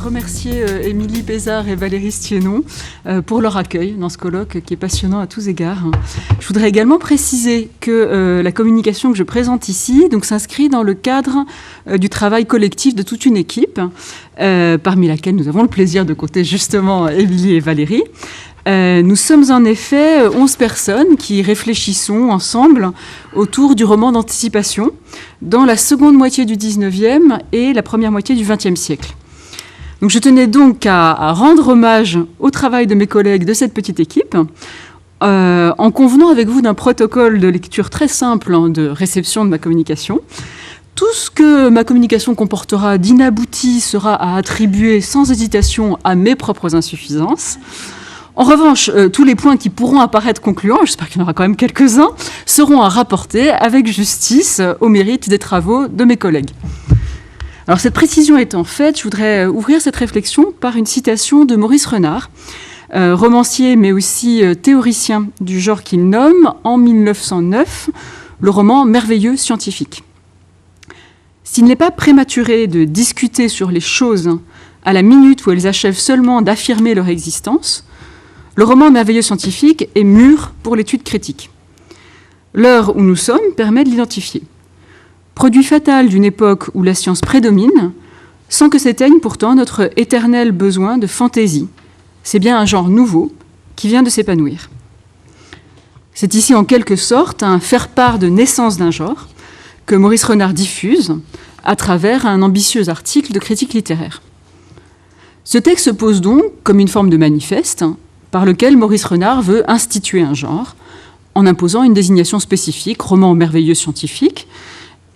remercier Émilie Bézard et Valérie Stiénon pour leur accueil dans ce colloque qui est passionnant à tous égards. Je voudrais également préciser que la communication que je présente ici s'inscrit dans le cadre du travail collectif de toute une équipe, parmi laquelle nous avons le plaisir de compter justement Émilie et Valérie. Nous sommes en effet 11 personnes qui réfléchissons ensemble autour du roman d'anticipation dans la seconde moitié du 19e et la première moitié du 20e siècle. Donc je tenais donc à rendre hommage au travail de mes collègues de cette petite équipe en convenant avec vous d'un protocole de lecture très simple de réception de ma communication. Tout ce que ma communication comportera d'inabouti sera à attribuer sans hésitation à mes propres insuffisances. En revanche, tous les points qui pourront apparaître concluants, j'espère qu'il y en aura quand même quelques-uns, seront à rapporter avec justice au mérite des travaux de mes collègues. Alors cette précision étant faite, je voudrais ouvrir cette réflexion par une citation de Maurice Renard, romancier mais aussi théoricien du genre qu'il nomme en 1909 le roman merveilleux scientifique. S'il n'est pas prématuré de discuter sur les choses à la minute où elles achèvent seulement d'affirmer leur existence, le roman merveilleux scientifique est mûr pour l'étude critique. L'heure où nous sommes permet de l'identifier. Produit fatal d'une époque où la science prédomine, sans que s'éteigne pourtant notre éternel besoin de fantaisie. C'est bien un genre nouveau qui vient de s'épanouir. C'est ici en quelque sorte un faire-part de naissance d'un genre que Maurice Renard diffuse à travers un ambitieux article de critique littéraire. Ce texte se pose donc comme une forme de manifeste par lequel Maurice Renard veut instituer un genre en imposant une désignation spécifique, roman merveilleux scientifique,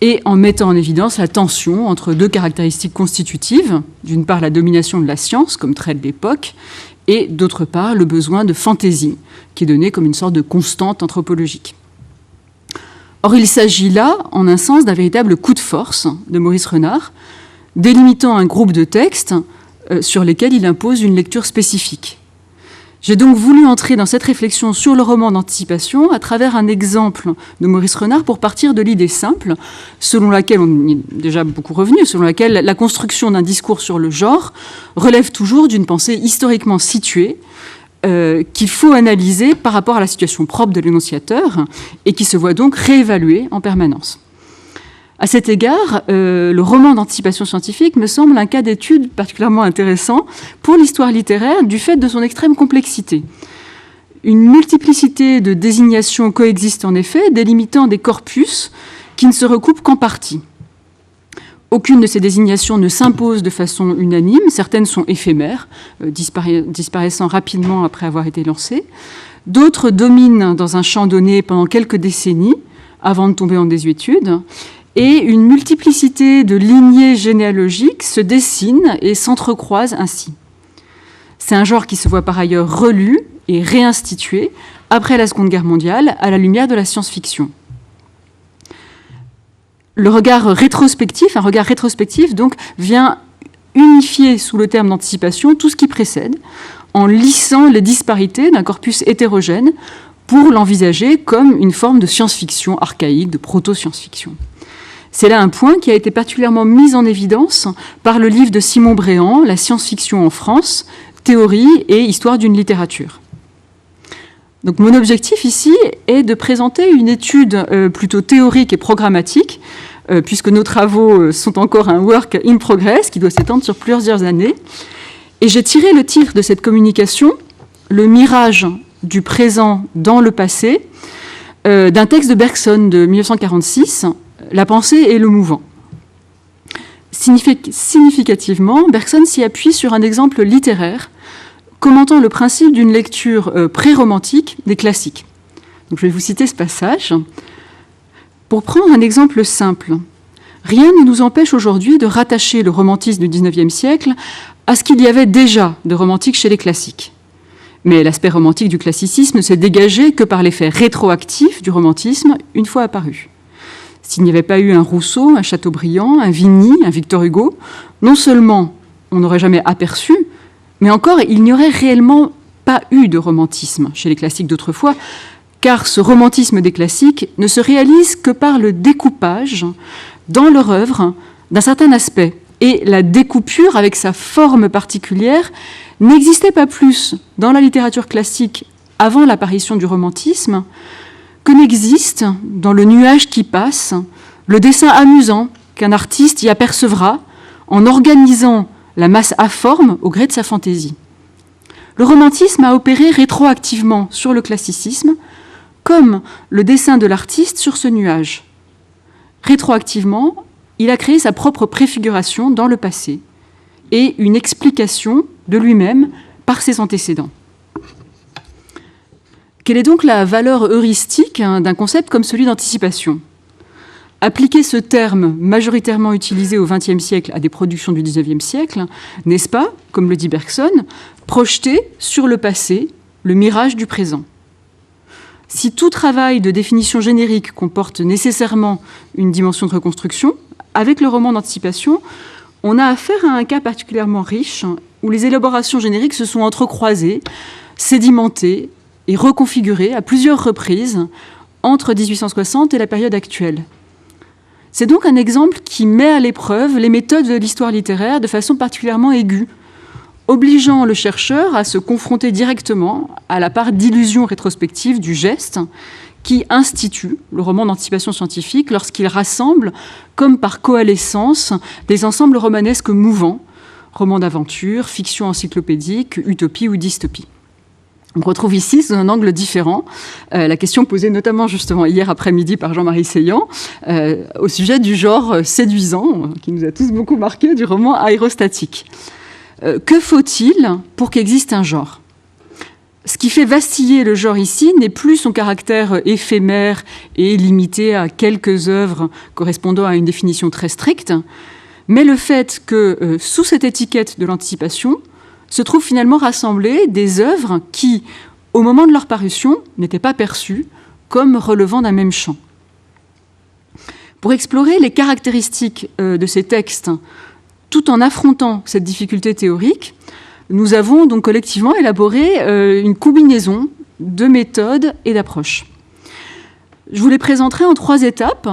et en mettant en évidence la tension entre deux caractéristiques constitutives, d'une part la domination de la science comme trait de l'époque, et d'autre part le besoin de fantaisie, qui est donné comme une sorte de constante anthropologique. Or, il s'agit là, en un sens, d'un véritable coup de force de Maurice Renard, délimitant un groupe de textes sur lesquels il impose une lecture spécifique. J'ai donc voulu entrer dans cette réflexion sur le roman d'anticipation à travers un exemple de Maurice Renard pour partir de l'idée simple, selon laquelle, on y est déjà beaucoup revenu, selon laquelle la construction d'un discours sur le genre relève toujours d'une pensée historiquement située qu'il faut analyser par rapport à la situation propre de l'énonciateur et qui se voit donc réévaluer en permanence. À cet égard, le roman d'anticipation scientifique me semble un cas d'étude particulièrement intéressant pour l'histoire littéraire du fait de son extrême complexité. Une multiplicité de désignations coexiste en effet, délimitant des corpus qui ne se recoupent qu'en partie. Aucune de ces désignations ne s'impose de façon unanime, certaines sont éphémères, disparaissant rapidement après avoir été lancées. D'autres dominent dans un champ donné pendant quelques décennies avant de tomber en désuétude. Et une multiplicité de lignées généalogiques se dessine et s'entrecroise ainsi. C'est un genre qui se voit par ailleurs relu et réinstitué après la Seconde Guerre mondiale à la lumière de la science-fiction. Un regard rétrospectif donc vient unifier sous le terme d'anticipation tout ce qui précède, en lissant les disparités d'un corpus hétérogène pour l'envisager comme une forme de science-fiction archaïque, de proto-science-fiction. C'est là un point qui a été particulièrement mis en évidence par le livre de Simon Bréant, La science-fiction en France, théorie et histoire d'une littérature. Donc mon objectif ici est de présenter une étude plutôt théorique et programmatique, puisque nos travaux sont encore un work in progress qui doit s'étendre sur plusieurs années. Et j'ai tiré le titre de cette communication, Le mirage du présent dans le passé, d'un texte de Bergson de 1946, La pensée et le mouvant. Significativement, Bergson s'y appuie sur un exemple littéraire commentant le principe d'une lecture pré-romantique des classiques. Donc, je vais vous citer ce passage. Pour prendre un exemple simple, rien ne nous empêche aujourd'hui de rattacher le romantisme du XIXe siècle à ce qu'il y avait déjà de romantique chez les classiques. Mais l'aspect romantique du classicisme ne s'est dégagé que par l'effet rétroactif du romantisme une fois apparu. S'il n'y avait pas eu un Rousseau, un Chateaubriand, un Vigny, un Victor Hugo, non seulement on n'aurait jamais aperçu, mais encore il n'y aurait réellement pas eu de romantisme chez les classiques d'autrefois, car ce romantisme des classiques ne se réalise que par le découpage dans leur œuvre d'un certain aspect et la découpure, avec sa forme particulière, n'existait pas plus dans la littérature classique avant l'apparition du romantisme que n'existe, dans le nuage qui passe, le dessin amusant qu'un artiste y apercevra en organisant la masse informe au gré de sa fantaisie. Le romantisme a opéré rétroactivement sur le classicisme, comme le dessin de l'artiste sur ce nuage. Rétroactivement, il a créé sa propre préfiguration dans le passé et une explication de lui-même par ses antécédents. Quelle est donc la valeur heuristique d'un concept comme celui d'anticipation ? Appliquer ce terme majoritairement utilisé au XXe siècle à des productions du XIXe siècle, n'est-ce pas, comme le dit Bergson, projeter sur le passé le mirage du présent ? Si tout travail de définition générique comporte nécessairement une dimension de reconstruction, avec le roman d'anticipation, on a affaire à un cas particulièrement riche où les élaborations génériques se sont entrecroisées, sédimentées et reconfigurées à plusieurs reprises entre 1860 et la période actuelle. C'est donc un exemple qui met à l'épreuve les méthodes de l'histoire littéraire de façon particulièrement aiguë, obligeant le chercheur à se confronter directement à la part d'illusion rétrospective du geste qui institue le roman d'anticipation scientifique lorsqu'il rassemble, comme par coalescence, des ensembles romanesques mouvants, romans d'aventure, fiction encyclopédique, utopie ou dystopie. On retrouve ici, sous un angle différent, la question posée notamment justement hier après-midi par Jean-Marie Seillant au sujet du genre séduisant, qui nous a tous beaucoup marqué, du roman aérostatique. Que faut-il pour qu'existe un genre ? Ce qui fait vaciller le genre ici n'est plus son caractère éphémère et limité à quelques œuvres correspondant à une définition très stricte, mais le fait que, sous cette étiquette de l'anticipation, se trouvent finalement rassemblées des œuvres qui, au moment de leur parution, n'étaient pas perçues comme relevant d'un même champ. Pour explorer les caractéristiques de ces textes, tout en affrontant cette difficulté théorique, nous avons donc collectivement élaboré une combinaison de méthodes et d'approches. Je vous les présenterai en 3 étapes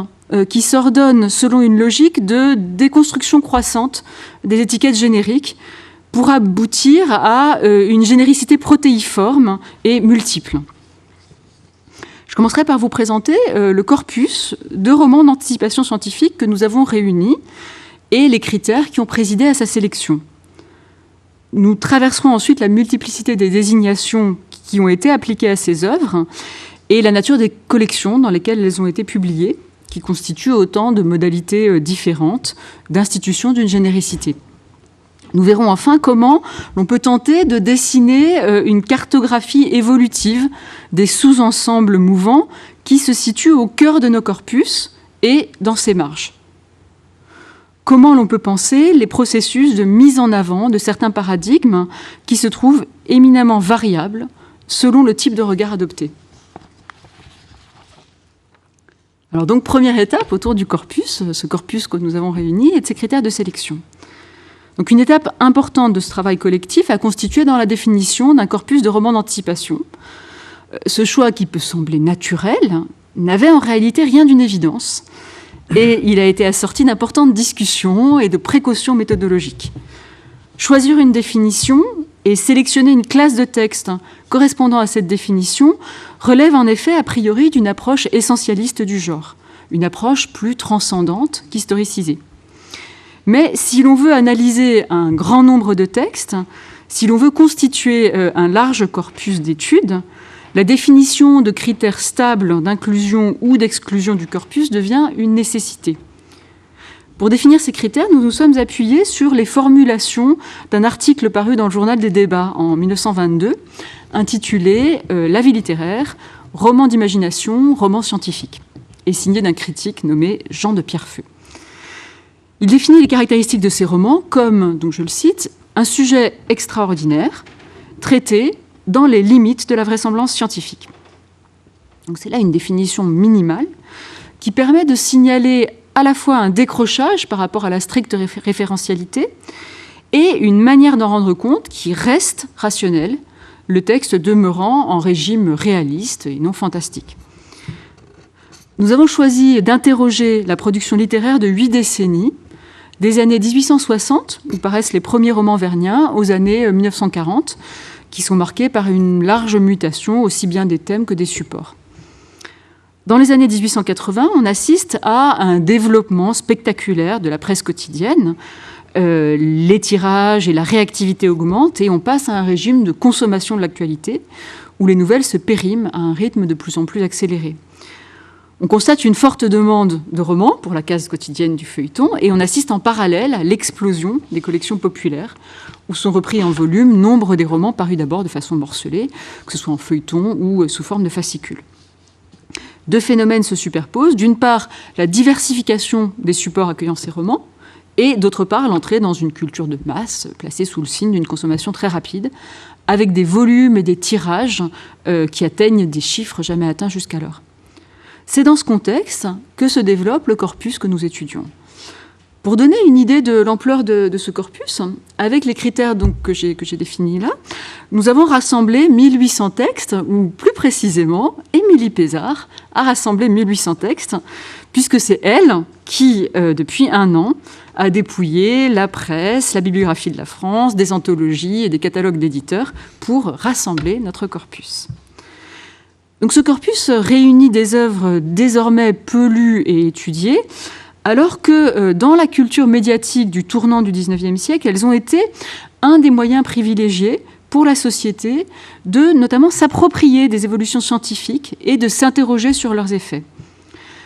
qui s'ordonnent selon une logique de déconstruction croissante des étiquettes génériques pour aboutir à une généricité protéiforme et multiple. Je commencerai par vous présenter le corpus de romans d'anticipation scientifique que nous avons réunis et les critères qui ont présidé à sa sélection. Nous traverserons ensuite la multiplicité des désignations qui ont été appliquées à ces œuvres et la nature des collections dans lesquelles elles ont été publiées, qui constituent autant de modalités différentes d'institution d'une généricité. Nous verrons enfin comment l'on peut tenter de dessiner une cartographie évolutive des sous-ensembles mouvants qui se situent au cœur de nos corpus et dans ses marges. Comment l'on peut penser les processus de mise en avant de certains paradigmes qui se trouvent éminemment variables selon le type de regard adopté. Alors donc, première étape autour du corpus, ce corpus que nous avons réuni, et de ses critères de sélection. Donc une étape importante de ce travail collectif a constitué dans la définition d'un corpus de romans d'anticipation. Ce choix, qui peut sembler naturel, n'avait en réalité rien d'une évidence, et il a été assorti d'importantes discussions et de précautions méthodologiques. Choisir une définition et sélectionner une classe de texte correspondant à cette définition relève en effet a priori d'une approche essentialiste du genre, une approche plus transcendante qu'historicisée. Mais si l'on veut analyser un grand nombre de textes, si l'on veut constituer un large corpus d'études, la définition de critères stables d'inclusion ou d'exclusion du corpus devient une nécessité. Pour définir ces critères, nous nous sommes appuyés sur les formulations d'un article paru dans le Journal des débats en 1922, intitulé « La vie littéraire, roman d'imagination, roman scientifique » et signé d'un critique nommé Jean de Pierrefeu. Il définit les caractéristiques de ces romans comme, donc je le cite, un sujet extraordinaire, traité dans les limites de la vraisemblance scientifique. Donc c'est là une définition minimale qui permet de signaler à la fois un décrochage par rapport à la stricte référentialité et une manière d'en rendre compte qui reste rationnelle, le texte demeurant en régime réaliste et non fantastique. Nous avons choisi d'interroger la production littéraire de 8 décennies des années 1860, où paraissent les premiers romans verniens, aux années 1940, qui sont marqués par une large mutation, aussi bien des thèmes que des supports. Dans les années 1880, on assiste à un développement spectaculaire de la presse quotidienne. Les tirages et la réactivité augmentent et on passe à un régime de consommation de l'actualité où les nouvelles se périment à un rythme de plus en plus accéléré. On constate une forte demande de romans pour la case quotidienne du feuilleton et on assiste en parallèle à l'explosion des collections populaires où sont repris en volume nombre des romans parus d'abord de façon morcelée, que ce soit en feuilleton ou sous forme de fascicules. Deux phénomènes se superposent. D'une part, la diversification des supports accueillant ces romans et d'autre part, l'entrée dans une culture de masse placée sous le signe d'une consommation très rapide avec des volumes et des tirages qui atteignent des chiffres jamais atteints jusqu'alors. C'est dans ce contexte que se développe le corpus que nous étudions. Pour donner une idée de l'ampleur de ce corpus, avec les critères donc, que j'ai définis là, nous avons rassemblé 1800 textes, ou plus précisément, Émilie Pézard a rassemblé 1800 textes, puisque c'est elle qui, depuis un an, a dépouillé la presse, la bibliographie de la France, des anthologies et des catalogues d'éditeurs pour rassembler notre corpus. Donc ce corpus réunit des œuvres désormais peu lues et étudiées, alors que dans la culture médiatique du tournant du XIXe siècle, elles ont été un des moyens privilégiés pour la société de notamment s'approprier des évolutions scientifiques et de s'interroger sur leurs effets.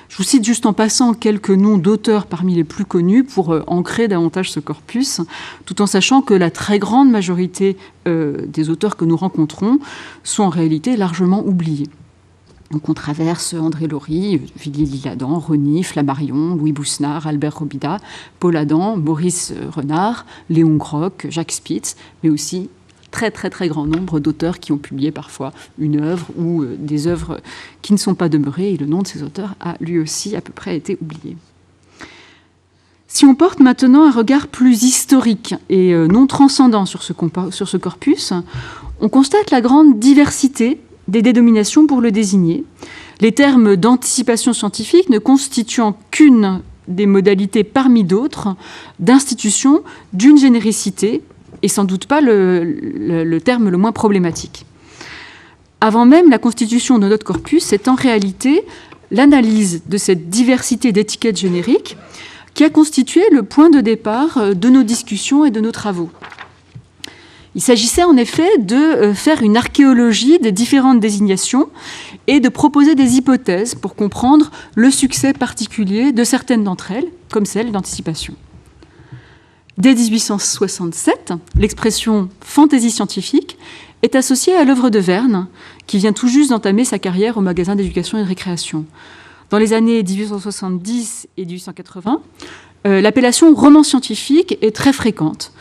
Je vous cite juste en passant quelques noms d'auteurs parmi les plus connus pour ancrer davantage ce corpus, tout en sachant que la très grande majorité des auteurs que nous rencontrons sont en réalité largement oubliés. Donc on traverse André Laurie, Villiers-l'Isle-Adam, Rosny, Flammarion, Louis Bousnard, Albert Robida, Paul Adam, Maurice Renard, Léon Groc, Jacques Spitz, mais aussi très très très grand nombre d'auteurs qui ont publié parfois une œuvre ou des œuvres qui ne sont pas demeurées, et le nom de ces auteurs a lui aussi à peu près été oublié. Si on porte maintenant un regard plus historique et non transcendant sur ce corpus, on constate la grande diversité des dénominations pour le désigner. Les termes d'anticipation scientifique ne constituant qu'une des modalités parmi d'autres d'institution d'une généricité et sans doute pas le terme le moins problématique. Avant même la constitution de notre corpus, c'est en réalité l'analyse de cette diversité d'étiquettes génériques qui a constitué le point de départ de nos discussions et de nos travaux. Il s'agissait en effet de faire une archéologie des différentes désignations et de proposer des hypothèses pour comprendre le succès particulier de certaines d'entre elles, comme celle d'anticipation. Dès 1867, l'expression « fantaisie scientifique » est associée à l'œuvre de Verne, qui vient tout juste d'entamer sa carrière au magasin d'éducation et de récréation. Dans les années 1870 et 1880, l'appellation « roman scientifique » est très fréquente.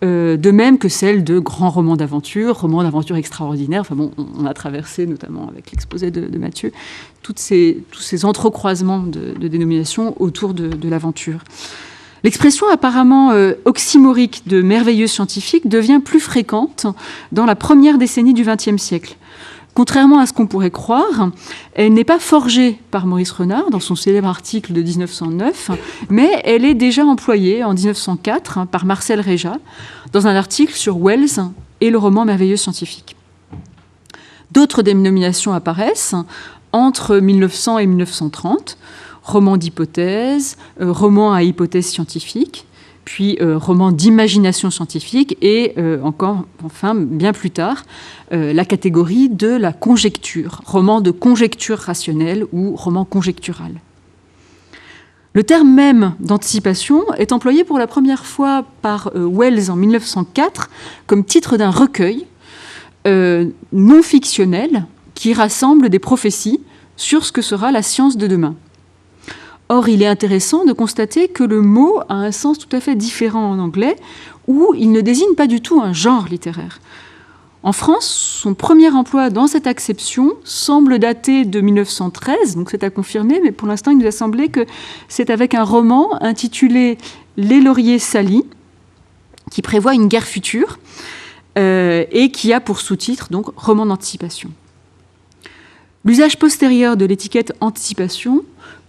De même que celle de grands romans d'aventure extraordinaires. Enfin bon, on a traversé, notamment avec l'exposé de Mathieu, tous ces entrecroisements de dénominations autour de l'aventure. L'expression apparemment oxymorique de merveilleuse scientifique devient plus fréquente dans la première décennie du XXe siècle. Contrairement à ce qu'on pourrait croire, elle n'est pas forgée par Maurice Renard dans son célèbre article de 1909, mais elle est déjà employée en 1904 par Marcel Réja dans un article sur Wells et le roman merveilleux scientifique. D'autres dénominations apparaissent entre 1900 et 1930, roman d'hypothèse, roman à hypothèse scientifique, puis roman d'imagination scientifique et enfin, bien plus tard, la catégorie de la conjecture, roman de conjecture rationnelle ou roman conjectural. Le terme même d'anticipation est employé pour la première fois par Wells en 1904 comme titre d'un recueil non fictionnel qui rassemble des prophéties sur ce que sera la science de demain. Or, il est intéressant de constater que le mot a un sens tout à fait différent en anglais, où il ne désigne pas du tout un genre littéraire. En France, son premier emploi dans cette acception semble dater de 1913, donc c'est à confirmer, mais pour l'instant, il nous a semblé que c'est avec un roman intitulé « Les lauriers salis », qui prévoit une guerre future et qui a pour sous-titre donc « roman d'anticipation ». L'usage postérieur de l'étiquette « anticipation »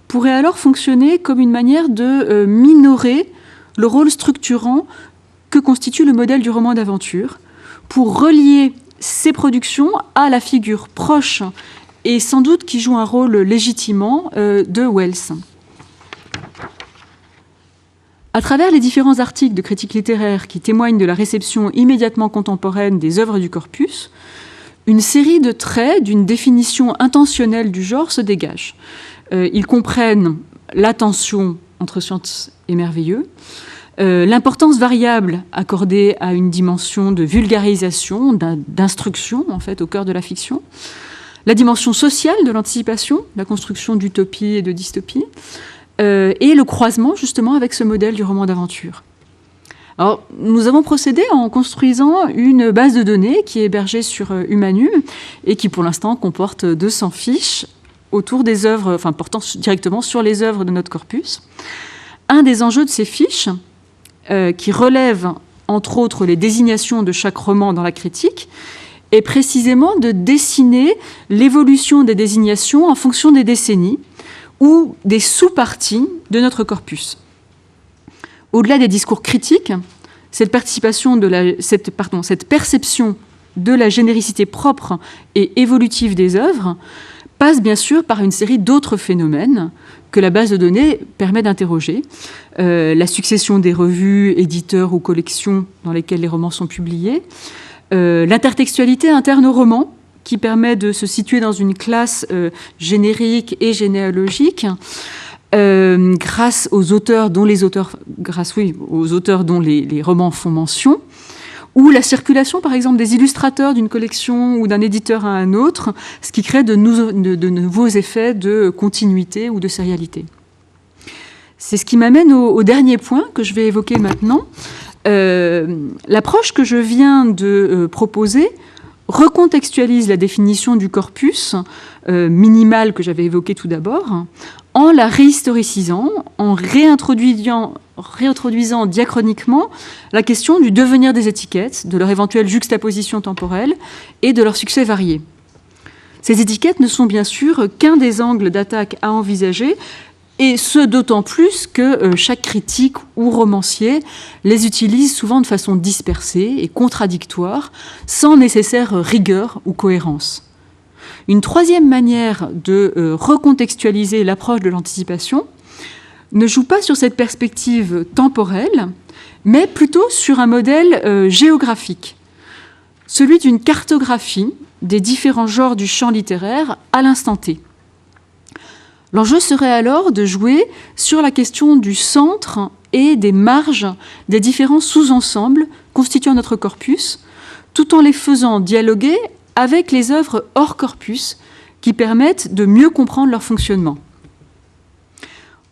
pourrait alors fonctionner comme une manière de minorer le rôle structurant que constitue le modèle du roman d'aventure pour relier ces productions à la figure proche et sans doute qui joue un rôle légitimant de Wells. À travers les différents articles de critique littéraire qui témoignent de la réception immédiatement contemporaine des œuvres du corpus, une série de traits d'une définition intentionnelle du genre se dégage. Ils comprennent la tension entre science et merveilleux, l'importance variable accordée à une dimension de vulgarisation, d'instruction en fait au cœur de la fiction, la dimension sociale de l'anticipation, la construction d'utopie et de dystopie, et le croisement justement avec ce modèle du roman d'aventure. Alors, nous avons procédé en construisant une base de données qui est hébergée sur Humanum et qui pour l'instant comporte 200 fiches autour des œuvres, enfin portant directement sur les œuvres de notre corpus. Un des enjeux de ces fiches, qui relève entre autres les désignations de chaque roman dans la critique, est précisément de dessiner l'évolution des désignations en fonction des décennies ou des sous-parties de notre corpus. Au-delà des discours critiques, cette perception de la généricité propre et évolutive des œuvres passe bien sûr par une série d'autres phénomènes que la base de données permet d'interroger. La succession des revues, éditeurs ou collections dans lesquelles les romans sont publiés, l'intertextualité interne au roman, qui permet de se situer dans une classe générique et généalogique, grâce aux auteurs dont les romans font mention, ou la circulation, par exemple, des illustrateurs d'une collection ou d'un éditeur à un autre, ce qui crée de nouveaux effets de continuité ou de sérialité. C'est ce qui m'amène au dernier point que je vais évoquer maintenant. L'approche que je viens de proposer recontextualise la définition du corpus minimal que j'avais évoqué tout d'abord, en la réhistoricisant, en réintroduisant diachroniquement la question du devenir des étiquettes, de leur éventuelle juxtaposition temporelle et de leur succès varié. Ces étiquettes ne sont bien sûr qu'un des angles d'attaque à envisager, et ce d'autant plus que chaque critique ou romancier les utilise souvent de façon dispersée et contradictoire, sans nécessaire rigueur ou cohérence. Une troisième manière de recontextualiser l'approche de l'anticipation ne joue pas sur cette perspective temporelle, mais plutôt sur un modèle géographique, celui d'une cartographie des différents genres du champ littéraire à l'instant T. L'enjeu serait alors de jouer sur la question du centre et des marges des différents sous-ensembles constituant notre corpus, tout en les faisant dialoguer avec les œuvres hors corpus qui permettent de mieux comprendre leur fonctionnement.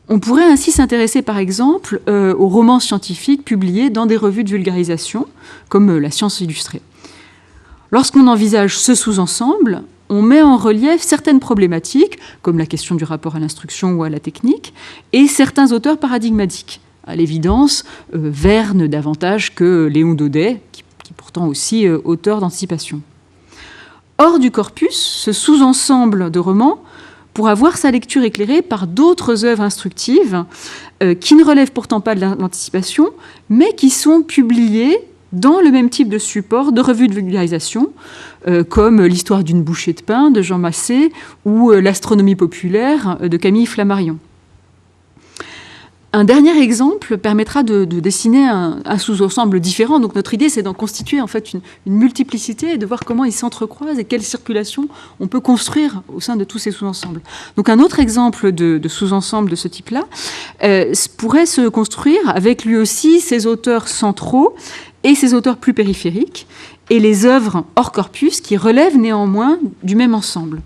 On pourrait ainsi s'intéresser par exemple aux romans scientifiques publiés dans des revues de vulgarisation, comme La Science illustrée. Lorsqu'on envisage ce sous-ensemble, on met en relief certaines problématiques, comme la question du rapport à l'instruction ou à la technique, et certains auteurs paradigmatiques. À l'évidence, Verne davantage que Léon Daudet, qui est pourtant aussi auteur d'anticipation. Hors du corpus, ce sous-ensemble de romans pourra voir sa lecture éclairée par d'autres œuvres instructives qui ne relèvent pourtant pas de l'anticipation, mais qui sont publiées dans le même type de support de revues de vulgarisation, comme L'histoire d'une bouchée de pain de Jean Massé ou L'astronomie populaire de Camille Flammarion. Un dernier exemple permettra de dessiner un sous-ensemble différent. Donc notre idée, c'est d'en constituer en fait une multiplicité et de voir comment ils s'entrecroisent et quelle circulation on peut construire au sein de tous ces sous-ensembles. Donc un autre exemple de sous-ensemble de ce type-là pourrait se construire avec lui aussi ses auteurs centraux et ses auteurs plus périphériques, et les œuvres hors corpus qui relèvent néanmoins du même ensemble.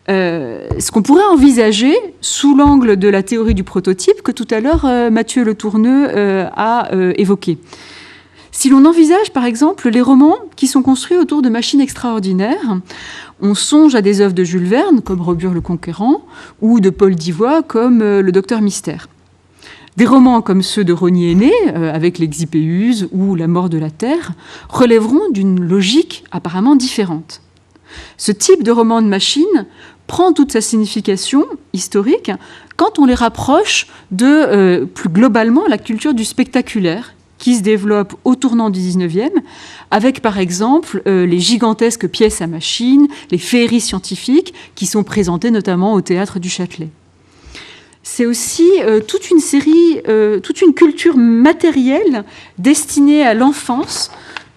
Ce qu'on pourrait envisager sous l'angle de la théorie du prototype que tout à l'heure Mathieu Le Tourneux a évoqué. Si l'on envisage par exemple les romans qui sont construits autour de machines extraordinaires, on songe à des œuvres de Jules Verne comme Robur le Conquérant ou de Paul Divoye comme Le Docteur Mystère. Des romans comme ceux de Rosny Aîné, avec l'Exipéuse ou La mort de la Terre, relèveront d'une logique apparemment différente. Ce type de roman de machine prend toute sa signification historique quand on les rapproche de, plus globalement, la culture du spectaculaire qui se développe au tournant du 19e, avec par exemple les gigantesques pièces à machine, les féeries scientifiques qui sont présentées notamment au théâtre du Châtelet. C'est aussi toute une culture matérielle destinée à l'enfance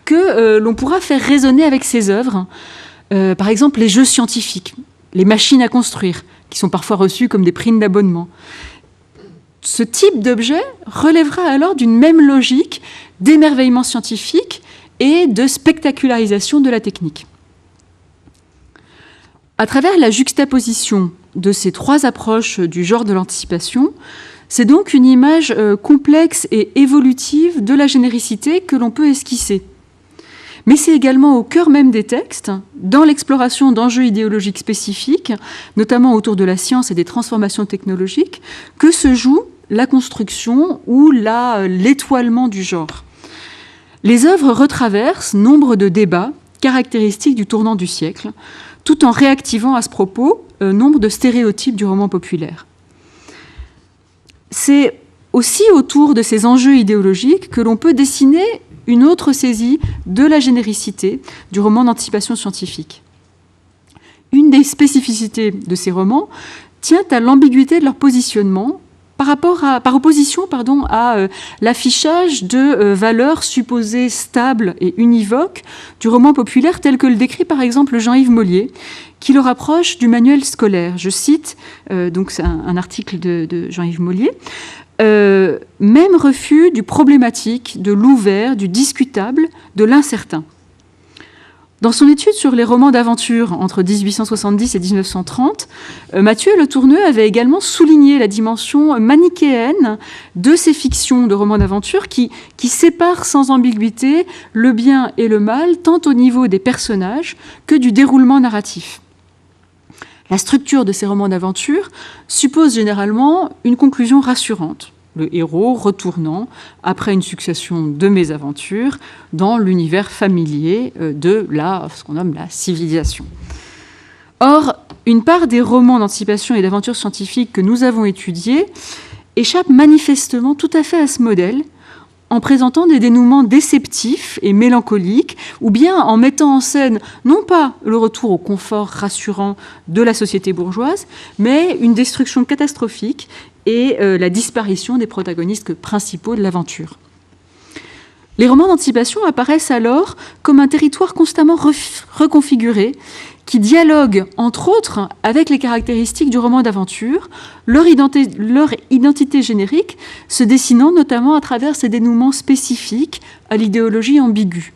que l'on pourra faire résonner avec ces œuvres. Par exemple, les jeux scientifiques, les machines à construire, qui sont parfois reçues comme des primes d'abonnement. Ce type d'objet relèvera alors d'une même logique d'émerveillement scientifique et de spectacularisation de la technique. À travers la juxtaposition de ces trois approches du genre de l'anticipation, c'est donc une image complexe et évolutive de la généricité que l'on peut esquisser. Mais c'est également au cœur même des textes, dans l'exploration d'enjeux idéologiques spécifiques, notamment autour de la science et des transformations technologiques, que se joue la construction ou l'étoilement du genre. Les œuvres retraversent nombre de débats caractéristiques du tournant du siècle, tout en réactivant à ce propos nombre de stéréotypes du roman populaire. C'est aussi autour de ces enjeux idéologiques que l'on peut dessiner une autre saisie de la généricité du roman d'anticipation scientifique. Une des spécificités de ces romans tient à l'ambiguïté de leur positionnement par opposition à l'affichage de valeurs supposées stables et univoques du roman populaire tel que le décrit par exemple Jean-Yves Mollier, qui le rapproche du manuel scolaire. Je cite, donc c'est un article de Jean-Yves Mollier, même refus du problématique, de l'ouvert, du discutable, de l'incertain. Dans son étude sur les romans d'aventure entre 1870 et 1930, Mathieu Le Tourneux avait également souligné la dimension manichéenne de ces fictions de romans d'aventure qui séparent sans ambiguïté le bien et le mal, tant au niveau des personnages que du déroulement narratif. La structure de ces romans d'aventure suppose généralement une conclusion rassurante. Le héros retournant, après une succession de mésaventures, dans l'univers familier de ce qu'on nomme la civilisation. Or, une part des romans d'anticipation et d'aventure scientifique que nous avons étudiés échappe manifestement tout à fait à ce modèle, en présentant des dénouements déceptifs et mélancoliques, ou bien en mettant en scène non pas le retour au confort rassurant de la société bourgeoise, mais une destruction catastrophique et la disparition des protagonistes principaux de l'aventure. Les romans d'anticipation apparaissent alors comme un territoire constamment reconfiguré qui dialogue, entre autres, avec les caractéristiques du roman d'aventure, leur identité générique se dessinant notamment à travers ces dénouements spécifiques à l'idéologie ambiguë.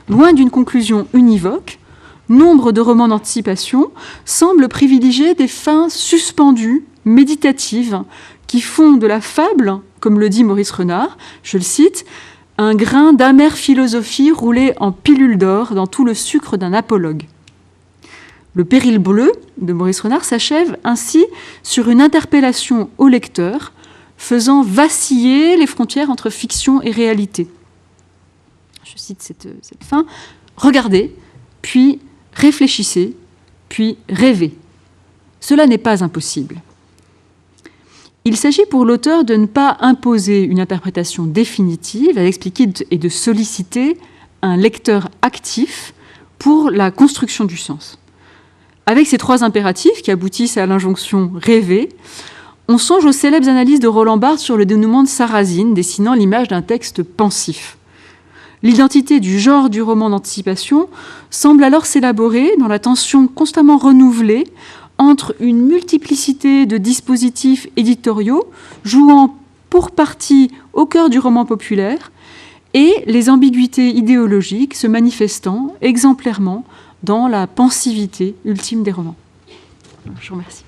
Loin d'une conclusion univoque, nombre de romans d'anticipation semblent privilégier des fins suspendues, méditatives, qui font de la fable, comme le dit Maurice Renard, je le cite, « un grain d'amère philosophie roulé en pilule d'or dans tout le sucre d'un apologue ». Le Péril bleu de Maurice Renard s'achève ainsi sur une interpellation au lecteur, faisant vaciller les frontières entre fiction et réalité. Je cite cette fin. « Regardez, puis réfléchissez, puis rêvez. Cela n'est pas impossible. » Il s'agit pour l'auteur de ne pas imposer une interprétation définitive, d'expliquer et de solliciter un lecteur actif pour la construction du sens. Avec ces trois impératifs qui aboutissent à l'injonction « rêver », on songe aux célèbres analyses de Roland Barthes sur le dénouement de Sarrasine, dessinant l'image d'un texte pensif. L'identité du genre du roman d'anticipation semble alors s'élaborer dans la tension constamment renouvelée entre une multiplicité de dispositifs éditoriaux jouant pour partie au cœur du roman populaire et les ambiguïtés idéologiques se manifestant exemplairement dans la pensivité ultime des romans. Je vous remercie.